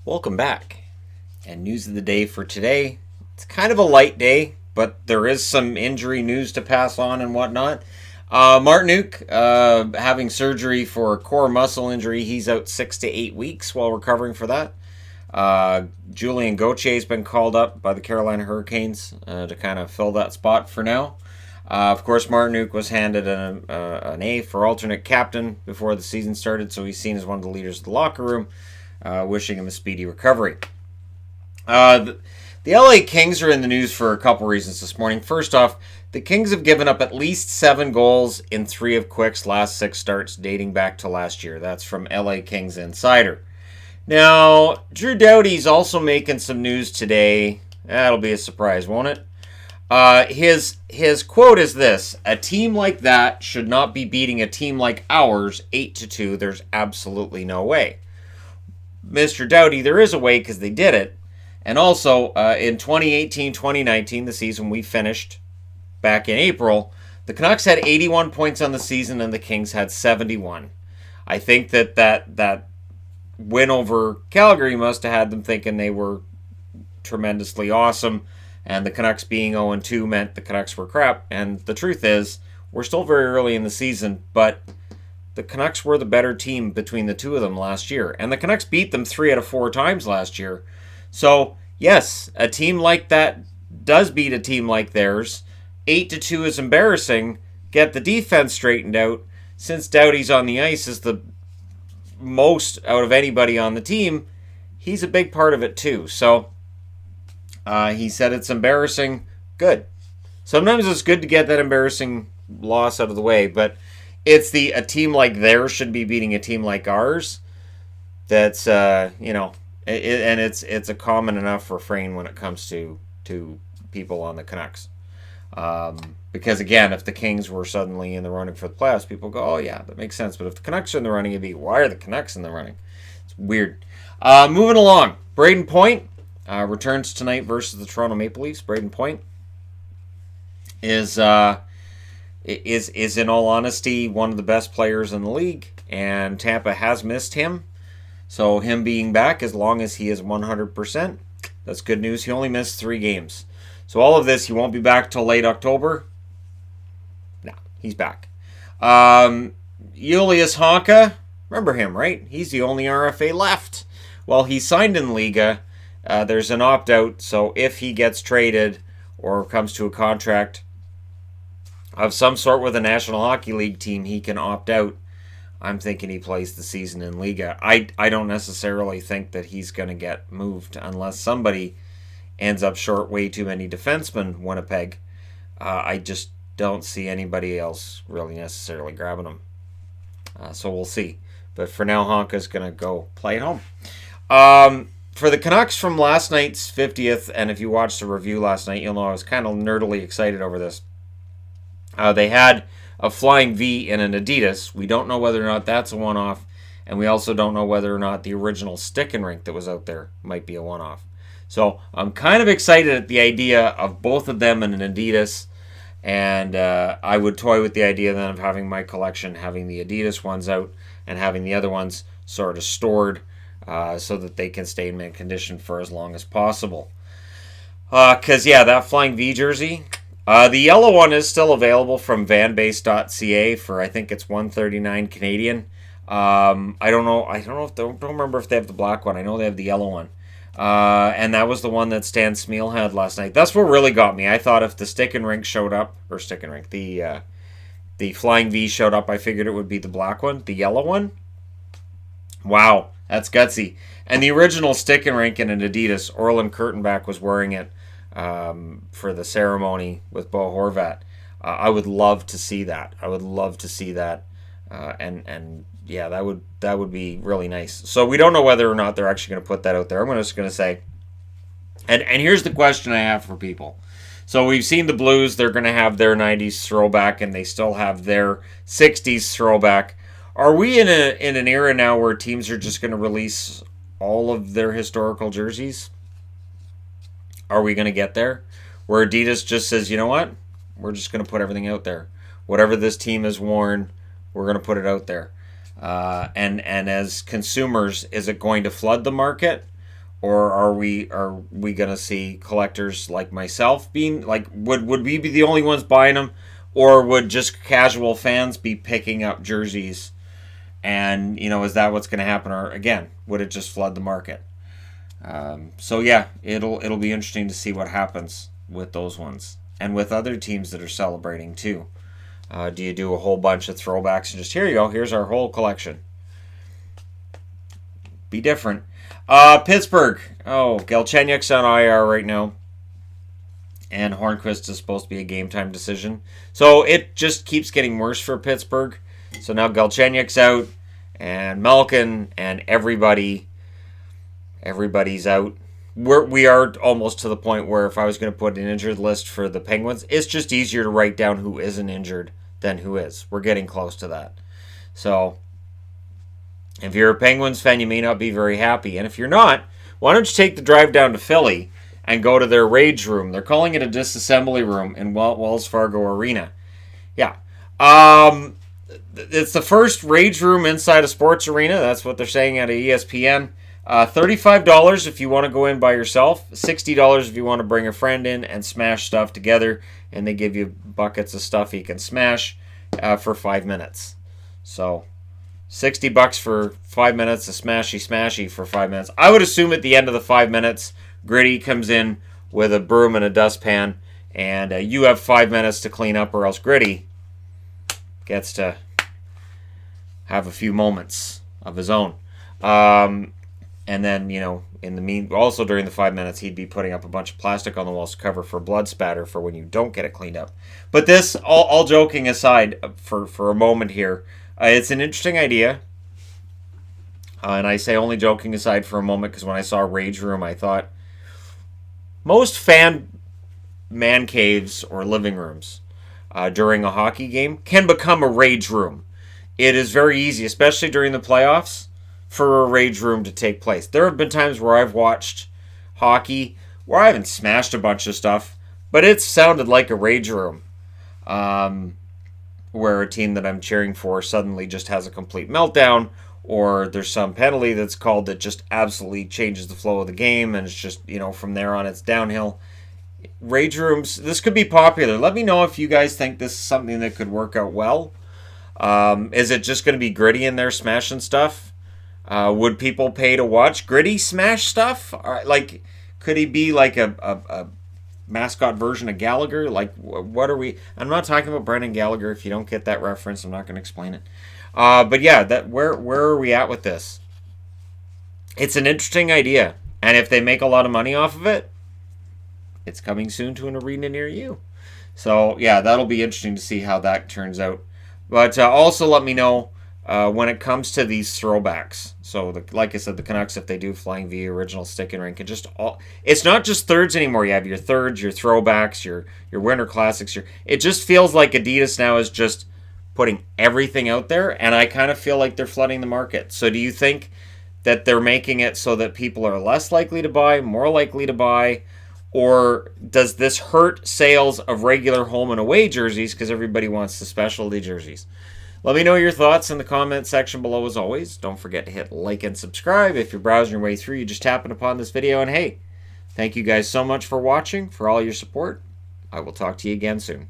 Welcome back. And news of the day for today. It's kind of a light day, but there is some injury news to pass on and whatnot. Martinook having surgery for a core muscle injury. He's out 6 to 8 weeks while recovering for that. Julian Gauthier has been called up by the Carolina Hurricanes to kind of fill that spot for now. Of course, Martinook was handed an A for alternate captain before the season started, so he's seen as one of the leaders of the locker room. Wishing him a speedy recovery. The LA Kings are in the news for a couple reasons this morning. First off, the Kings have given up at least 7 goals in 3 of Quick's last 6 starts dating back to last year. That's from LA Kings Insider. Now, Drew Doughty's also making some news today. That'll be a surprise, won't it? His quote is this: "A team like that should not be beating a team like ours 8-2. There's absolutely no way." Mr. Doughty, there is a way because they did it. And also, in 2018-2019, the season we finished back in April, the Canucks had 81 points on the season and the Kings had 71. I think that win over Calgary must have had them thinking they were tremendously awesome, and the Canucks being 0-2 meant the Canucks were crap. And the truth is, we're still very early in the season, but the Canucks were the better team between the two of them last year. And the Canucks beat them 3 out of 4 times last year. So, yes, a team like that does beat a team like theirs. 8-2 is embarrassing. Get the defense straightened out. Since Doughty's on the ice is the most out of anybody on the team, he's a big part of it too. So, he said it's embarrassing. Good. Sometimes it's good to get that embarrassing loss out of the way, but it's a team like theirs should be beating a team like ours. That's and it's a common enough refrain when it comes to people on the Canucks. Because again, if the Kings were suddenly in the running for the playoffs, people go, "Oh yeah, that makes sense." But if the Canucks are in the running, it'd be, "Why are the Canucks in the running?" It's weird. Moving along, Brayden Point returns tonight versus the Toronto Maple Leafs. Brayden Point is in all honesty one of the best players in the league, and Tampa has missed him. So him being back, as long as he is 100%, that's good news. He only missed 3 games. So all of this, he won't be back till late October. No, he's back. Julius Honka, remember him, right? He's the only RFA left. Well, he signed in Liga. There's an opt-out, so if he gets traded or comes to a contract of some sort with a National Hockey League team, he can opt out. I'm thinking he plays the season in Liga. I don't necessarily think that he's going to get moved unless somebody ends up short way too many defensemen, Winnipeg. I just don't see anybody else really necessarily grabbing him. So we'll see. But for now, Honka's going to go play at home. For the Canucks from last night's 50th, and if you watched the review last night, you'll know I was kind of nerdily excited over this. They had a flying V in an Adidas. We don't know whether or not that's a one-off, and we also don't know whether or not the original stick and rink that was out there might be a one-off. So I'm kind of excited at the idea of both of them in an Adidas, and I would toy with the idea then of having my collection, having the Adidas ones out and having the other ones sort of stored so that they can stay in mint condition for as long as possible. Because, that flying V jersey, the yellow one is still available from vanbase.ca for, I think it's $139 Canadian. I don't remember if they have the black one. I know they have the yellow one. And that was the one that Stan Smeal had last night. That's what really got me. I thought if the the flying V showed up, I figured it would be the black one. The yellow one? Wow, that's gutsy. And the original stick and rink in an Adidas, Orland Kurtenbach was wearing it for the ceremony with Bo Horvat. I would love to see that. That would be really nice. So we don't know whether or not they're actually going to put that out there. I'm just going to say, and here's the question I have for people. So we've seen the Blues. They're going to have their 90s throwback, and they still have their 60s throwback. Are we in an era now where teams are just going to release all of their historical jerseys? Are we going to get there? Where Adidas just says, you know what? We're just going to put everything out there. Whatever this team has worn, we're going to put it out there. And as consumers, is it going to flood the market? Or are we gonna see collectors like myself being like, would we be the only ones buying them, or would just casual fans be picking up jerseys? And is that what's going to happen? Or again, would it just flood the market? So yeah, it'll be interesting to see what happens with those ones and with other teams that are celebrating too. Do you do a whole bunch of throwbacks and just, here you go, here's our whole collection? Be different. Pittsburgh. Oh, Galchenyuk's on IR right now, and Hornqvist is supposed to be a game time decision. So it just keeps getting worse for Pittsburgh. So now Galchenyuk's out, and Malkin, and everybody's out. We are almost to the point where if I was going to put an injured list for the Penguins, it's just easier to write down who isn't injured than who is. We're getting close to that. So if you're a Penguins fan, you may not be very happy. And if you're not, why don't you take the drive down to Philly and go to their rage room? They're calling it a disassembly room in Wells Fargo Arena. Yeah. It's the first rage room inside a sports arena. That's what they're saying at ESPN. $35 if you want to go in by yourself. $60 if you want to bring a friend in and smash stuff together. And they give you buckets of stuff you can smash for 5 minutes. So $60 for 5 minutes, a smashy for 5 minutes. I would assume at the end of the 5 minutes, Gritty comes in with a broom and a dustpan, and you have 5 minutes to clean up, or else Gritty gets to have a few moments of his own. And then, also during the 5 minutes, he'd be putting up a bunch of plastic on the walls to cover for blood spatter for when you don't get it cleaned up. But this, all joking aside for a moment here, it's an interesting idea. And I say only joking aside for a moment because when I saw Rage Room, I thought most fan man caves or living rooms during a hockey game can become a Rage Room. It is very easy, especially during the playoffs, for a Rage Room to take place. There have been times where I've watched hockey where I haven't smashed a bunch of stuff, but it sounded like a Rage Room. Where a team that I'm cheering for suddenly just has a complete meltdown, or there's some penalty that's called that just absolutely changes the flow of the game, and it's just, from there on it's downhill. Rage Rooms, this could be popular. Let me know if you guys think this is something that could work out well. Is it just going to be Gritty in there smashing stuff? Would people pay to watch Gritty smash stuff? Like, could he be like a mascot version of Gallagher? Like, what are we? I'm not talking about Brendan Gallagher. If you don't get that reference, I'm not going to explain it. But yeah, where are we at with this? It's an interesting idea, and if they make a lot of money off of it, it's coming soon to an arena near you. So yeah, that'll be interesting to see how that turns out. But also let me know when it comes to these throwbacks. So, like I said, the Canucks, if they do Flying V, original stick and rink, it's not just thirds anymore. You have your thirds, your throwbacks, your winter classics. It just feels like Adidas now is just putting everything out there, and I kind of feel like they're flooding the market. So do you think that they're making it so that people are less likely to buy, more likely to buy, or does this hurt sales of regular home and away jerseys because everybody wants the specialty jerseys? Let me know your thoughts in the comment section below as always. Don't forget to hit like and subscribe. If you're browsing your way through, you just happen upon this video. And hey, thank you guys so much for watching, for all your support. I will talk to you again soon.